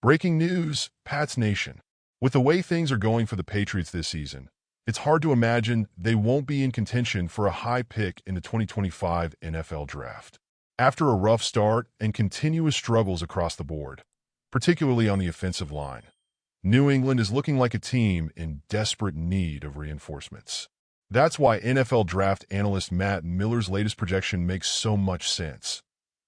Breaking news, Pats Nation. With the way things are going for the Patriots this season, it's hard to imagine they won't be in contention for a high pick in the 2025 NFL Draft. After a rough start and continuous struggles across the board, particularly on the offensive line, New England is looking like a team in desperate need of reinforcements. That's why NFL draft analyst Matt Miller's latest projection makes so much sense.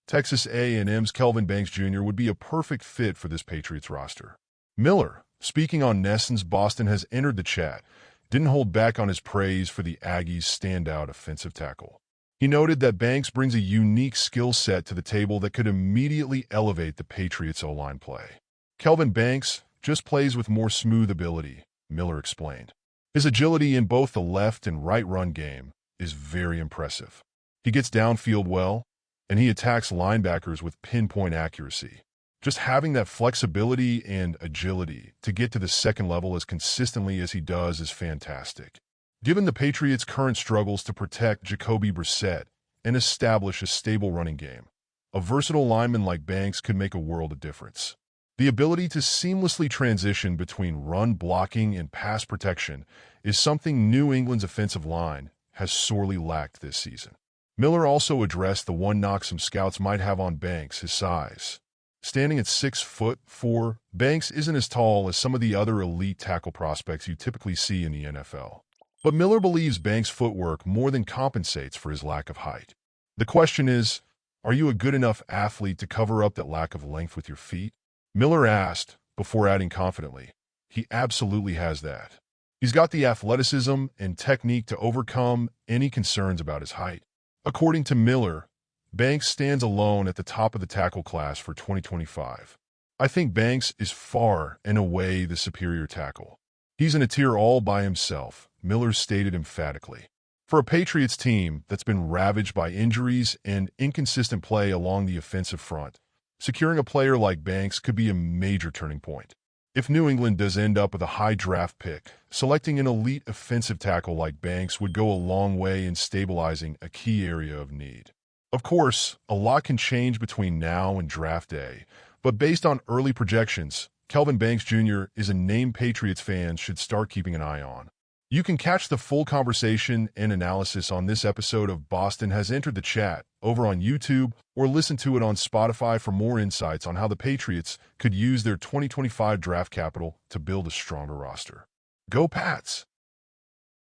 Texas A&M's Kelvin Banks Jr. would be a perfect fit for this Patriots roster. Miller, speaking on Nesson's Boston, has entered the chat, didn't hold back on his praise for the Aggies' standout offensive tackle. He noted that Banks brings a unique skill set to the table that could immediately elevate the Patriots' O-line play. Kelvin Banks just plays with more smooth ability, Miller explained. His agility in both the left and right run game is very impressive. He gets downfield well, and he attacks linebackers with pinpoint accuracy. Just having that flexibility and agility to get to the second level as consistently as he does is fantastic. Given the Patriots' current struggles to protect Jacoby Brissett and establish a stable running game, a versatile lineman like Banks could make a world of difference. The ability to seamlessly transition between run blocking and pass protection is something New England's offensive line has sorely lacked this season. Miller also addressed the one knock some scouts might have on Banks: his size. Standing at 6'4", Banks isn't as tall as some of the other elite tackle prospects you typically see in the NFL. But Miller believes Banks' footwork more than compensates for his lack of height. The question is, are you a good enough athlete to cover up that lack of length with your feet? Miller asked, before adding confidently, he absolutely has that. He's got the athleticism and technique to overcome any concerns about his height. According to Miller, Banks stands alone at the top of the tackle class for 2025. I think Banks is far and away the superior tackle. He's in a tier all by himself, Miller stated emphatically. For a Patriots team that's been ravaged by injuries and inconsistent play along the offensive front, securing a player like Banks could be a major turning point. If New England does end up with a high draft pick, selecting an elite offensive tackle like Banks would go a long way in stabilizing a key area of need. Of course, a lot can change between now and draft day, but based on early projections, Kelvin Banks Jr. is a name Patriots fans should start keeping an eye on. You can catch the full conversation and analysis on this episode of Boston Has Entered the Chat over on YouTube, or listen to it on Spotify for more insights on how the Patriots could use their 2025 draft capital to build a stronger roster. Go Pats!